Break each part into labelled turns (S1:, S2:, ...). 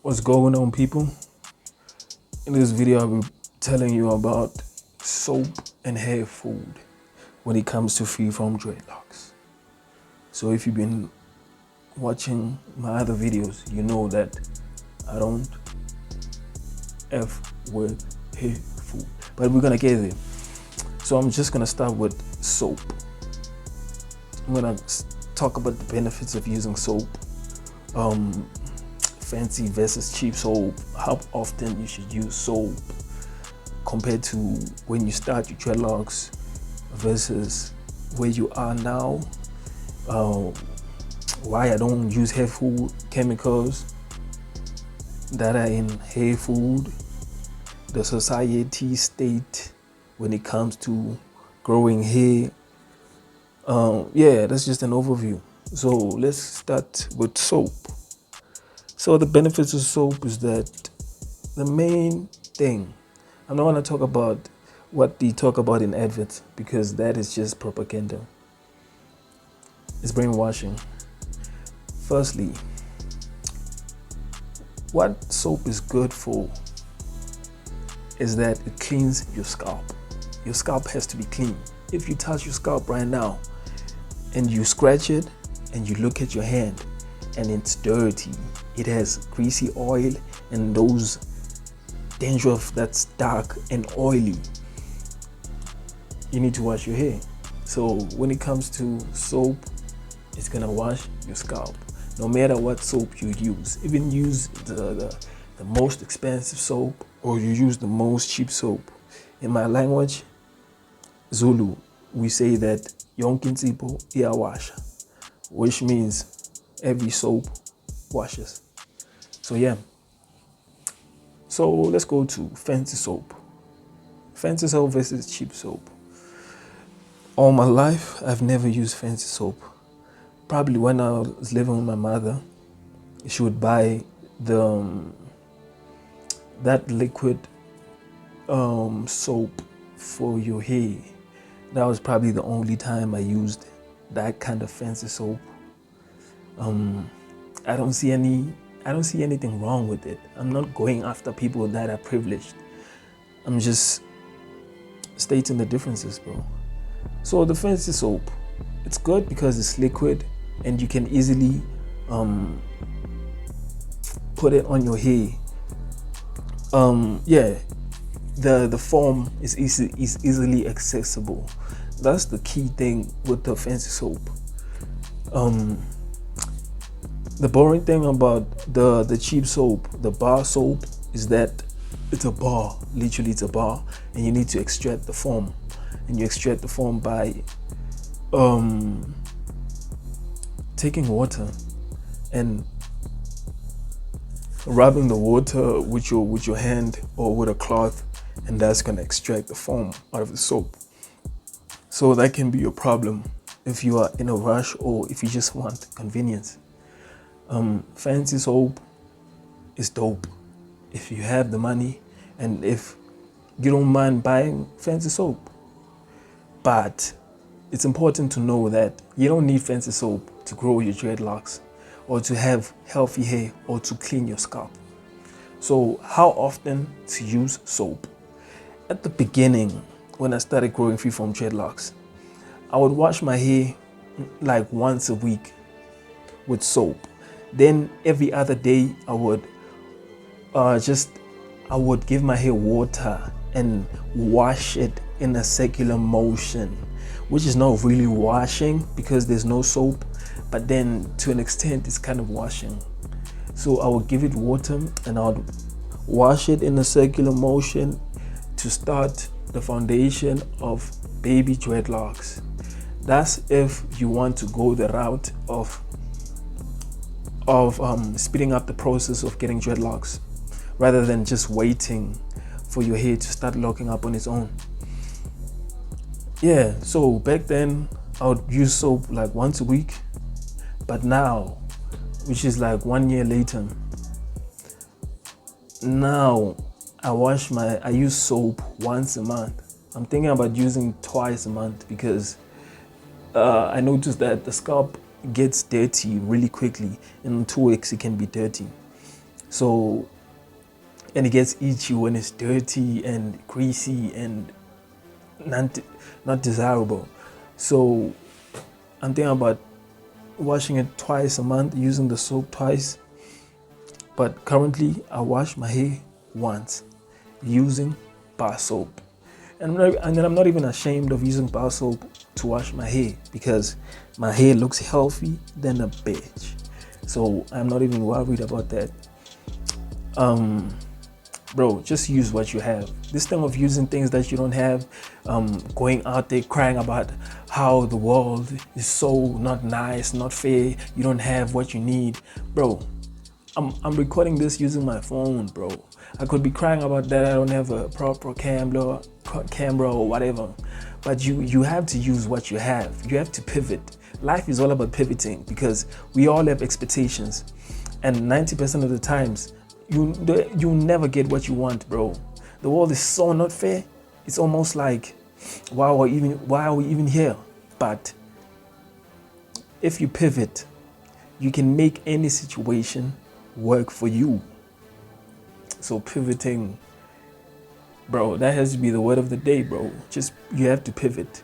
S1: What's going on, people? In this video I'll be telling you about soap and hair food when it comes to Freeform dreadlocks. So if you've been watching my other videos, you know that I don't F with hair food, but we're gonna get there. So I'm just gonna start with soap. I'm gonna talk about the benefits of using soap, fancy versus cheap soap, how often you should use soap compared to when you start your dreadlocks versus where you are now, why I don't use hair food chemicals that are in hair food, the society state when it comes to growing hair. Yeah, that's just an overview. So let's start with soap. So the benefits of soap is that the main thing, I'm not going to talk about what they talk about in adverts because that is just propaganda. It's brainwashing. Firstly, what soap is good for is that it cleans your scalp. Your scalp has to be clean. If you touch your scalp right now and you scratch it and you look at your hand and it's dirty, it has greasy oil and those dandruff that's dark and oily, you need to wash your hair. So when it comes to soap, it's gonna wash your scalp no matter what soap you use. Even use the most expensive soap or you use the most cheap soap. In my language, Zulu, we say that yonke insipho iyawasha, which means every soap washes. So yeah, so let's go to fancy soap. Fancy soap versus cheap soap. All my life, I've never used fancy soap. Probably when I was living with my mother, she would buy that liquid soap for your hair. That was probably the only time I used that kind of fancy soap. I don't see anything wrong with it. I'm not going after people that are privileged. I'm just stating the differences, bro. So the fancy soap, it's good because it's liquid and you can easily put it on your hair. Yeah, the form is easily accessible. That's the key thing with the fancy soap. The boring thing about the cheap soap, the bar soap, is that it's a bar. Literally, it's a bar, and you need to extract the foam. And you extract the foam by taking water and rubbing the water with your hand or with a cloth, and that's gonna extract the foam out of the soap. So that can be a problem if you are in a rush or if you just want convenience. Fancy soap is dope if you have the money and if you don't mind buying fancy soap. But it's important to know that you don't need fancy soap to grow your dreadlocks or to have healthy hair or to clean your scalp. So how often to use soap? At the beginning, when I started growing Freeform dreadlocks, I would wash my hair like once a week with soap. Then every other day I would give my hair water and wash it in a circular motion, which is not really washing because there's no soap, but then to an extent it's kind of washing. So I would give it water and I would wash it in a circular motion to start the foundation of baby dreadlocks. That's if you want to go the route of speeding up the process of getting dreadlocks rather than just waiting for your hair to start locking up on its own. Yeah, so back then I would use soap like once a week, but now, which is like 1 year later, now I use soap once a month. I'm thinking about using twice a month because I noticed that the scalp gets dirty really quickly. In 2 weeks it can be dirty. So, and it gets itchy when it's dirty and greasy and not desirable. So I'm thinking about washing it twice a month, using the soap twice. But currently I wash my hair once using bar soap. And then I'm not even ashamed of using bar soap to wash my hair, because my hair looks healthy than a bitch. So I'm not even worried about that. Bro, just use what you have. This thing of using things that you don't have, going out there crying about how the world is so not nice, not fair, you don't have what you need. Bro, I'm recording this using my phone, bro. I could be crying about that I don't have a proper camera or whatever. But you have to use what you have. You have to pivot. Life is all about pivoting, because we all have expectations. And 90% of the times, you never get what you want, bro. The world is so not fair. It's almost like, why are we even here? But if you pivot, you can make any situation work for you. So pivoting, bro, that has to be the word of the day, bro. Just, you have to pivot.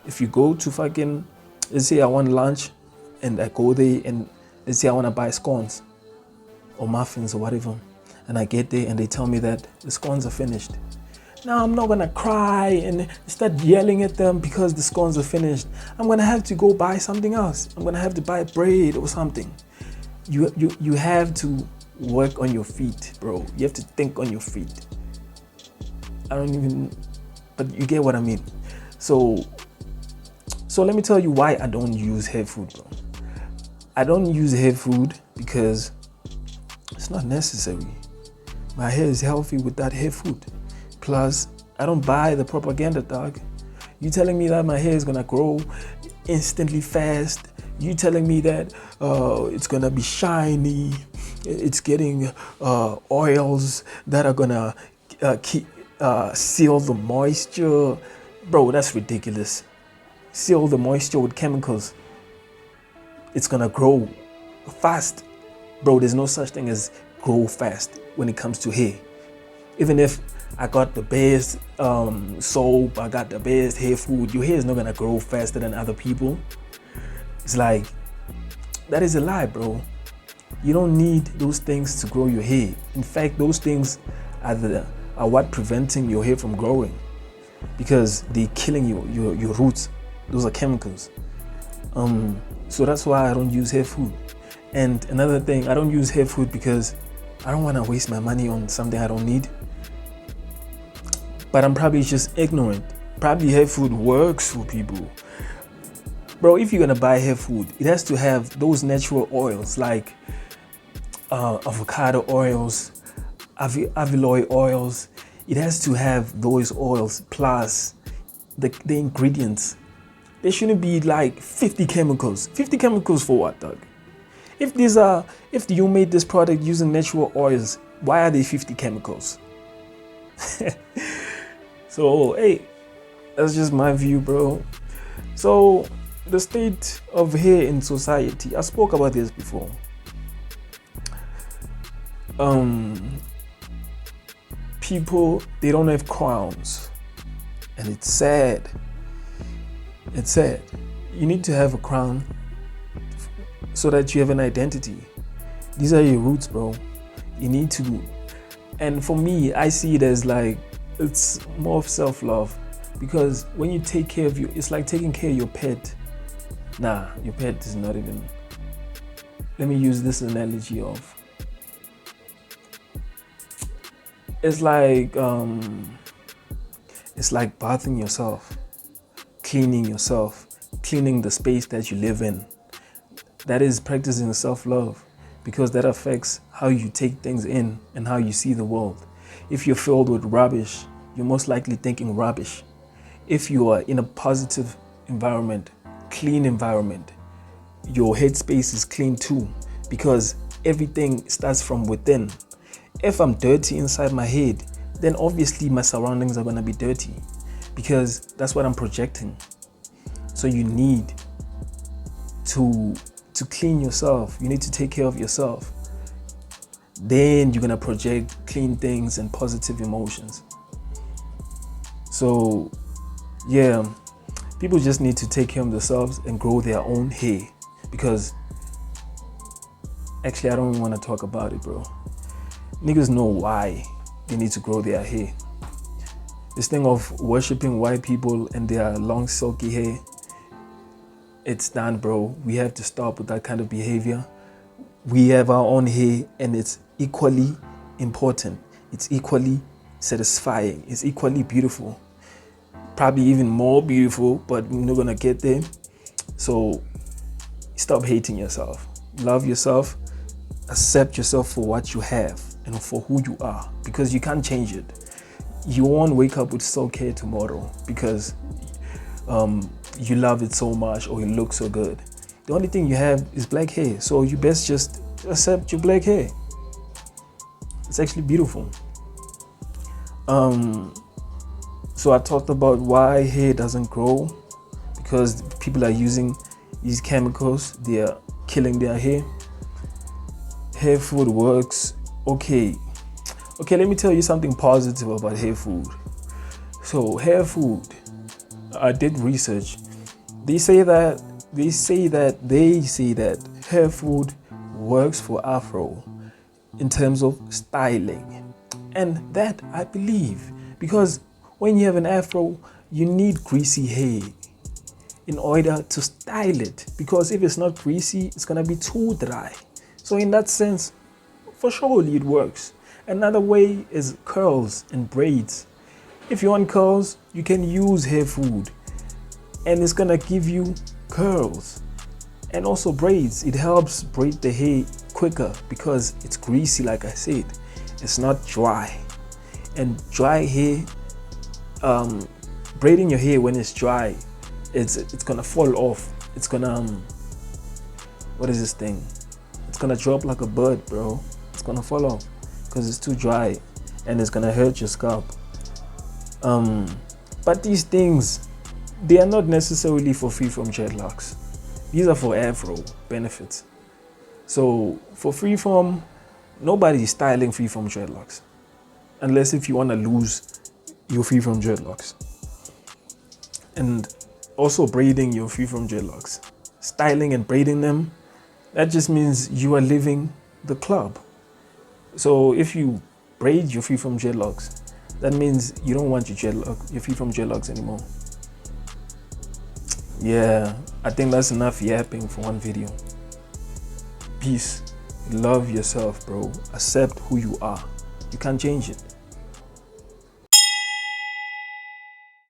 S1: If you go to fucking, let's say I want lunch, and I go there, and let's say I want to buy scones or muffins or whatever, and I get there and they tell me that the scones are finished. Now I'm not gonna cry and start yelling at them because the scones are finished. I'm gonna have to go buy something else. I'm gonna have to buy bread or something. You have to work on your feet, bro. You have to think on your feet. But you get what I mean. So let me tell you why I don't use hair food, bro. I don't use hair food because it's not necessary. My hair is healthy without hair food. Plus, I don't buy the propaganda, dog. You telling me that my hair is gonna grow instantly fast? You telling me that it's gonna be shiny? It's getting oils that are gonna seal the moisture? Bro, that's ridiculous. Seal the moisture with chemicals. It's gonna grow fast. Bro, there's no such thing as grow fast when it comes to hair. Even if I got the best soap, I got the best hair food, your hair is not gonna grow faster than other people. It's like, that is a lie, bro. You don't need those things to grow your hair. In fact, those things are what preventing your hair from growing, because they're killing your roots. Those are chemicals. So that's why I don't use hair food. And another thing, I don't use hair food because I don't want to waste my money on something I don't need. But I'm probably just ignorant. Probably hair food works for people. Bro, if you're gonna buy hair food, it has to have those natural oils like avocado oils, aviloy oils. It has to have those oils plus the ingredients. There shouldn't be like 50 chemicals. 50 chemicals for what, dog? If you made this product using natural oils, why are there 50 chemicals? So, hey, that's just my view, bro. So, the state of hair in society, I spoke about this before. People, they don't have crowns, and it's sad. It's sad. You need to have a crown so that you have an identity. These are your roots, bro. You need to, and for me, I see it as like, it's more of self-love, because when you take care of you, it's like taking care of your pet. Nah, your pet is not even, let me use this analogy of, it's like bathing yourself, cleaning yourself, cleaning the space that you live in. That is practicing self-love, because that affects how you take things in and how you see the world. If you're filled with rubbish, you're most likely thinking rubbish. If you are in a positive environment, clean environment, your headspace is clean too, because everything starts from within. If I'm dirty inside my head, then obviously my surroundings are gonna be dirty, because that's what I'm projecting. So you need to clean yourself. You need to take care of yourself. then you're gonna project clean things and positive emotions. So yeah, people just need to take care of themselves and grow their own hair, because actually I don't even want to talk about it, bro. Niggas know why they need to grow their hair. This thing of worshiping white people and their long silky hair, it's done, bro. We have to stop with that kind of behavior. We have our own hair, and it's equally important. It's equally satisfying. It's equally beautiful. Probably even more beautiful, but we're not gonna get there. So stop hating yourself. Love yourself. Accept yourself for what you have and for who you are, because you can't change it. You won't wake up with silk hair tomorrow because you love it so much or it looks so good. The only thing you have is black hair, so you best just accept your black hair. It's actually beautiful. So I talked about why hair doesn't grow, because people are using these chemicals. They are killing their hair. Hair food works. Okay, let me tell you something positive about hair food. So hair food, I did research. They say that hair food works for Afro in terms of styling, and that I believe, because when you have an Afro, you need greasy hair in order to style it, because if it's not greasy, it's gonna be too dry. So in that sense, for surely it works. Another way is curls and braids. If you want curls, you can use hair food, and it's gonna give you curls. And also braids, it helps braid the hair quicker because it's greasy, like I said. It's not dry. And dry hair, braiding your hair when it's dry, it's gonna fall off. It's gonna what is this thing? It's gonna drop like a bird, bro. It's gonna fall off because it's too dry, and it's gonna hurt your scalp. But these things, they are not necessarily for Freeform dreadlocks. These are for Afro benefits. So for Freeform, nobody's styling Freeform dreadlocks, unless if you want to lose your Freeform dreadlocks. And also braiding your Freeform dreadlocks, styling and braiding them, that just means you are living the club. So if you braid your Freeform dreadlocks, that means you don't want your Freeform dreadlocks anymore. Yeah, I think that's enough yapping for one video. Peace. Love yourself, bro. Accept who you are. You can't change it.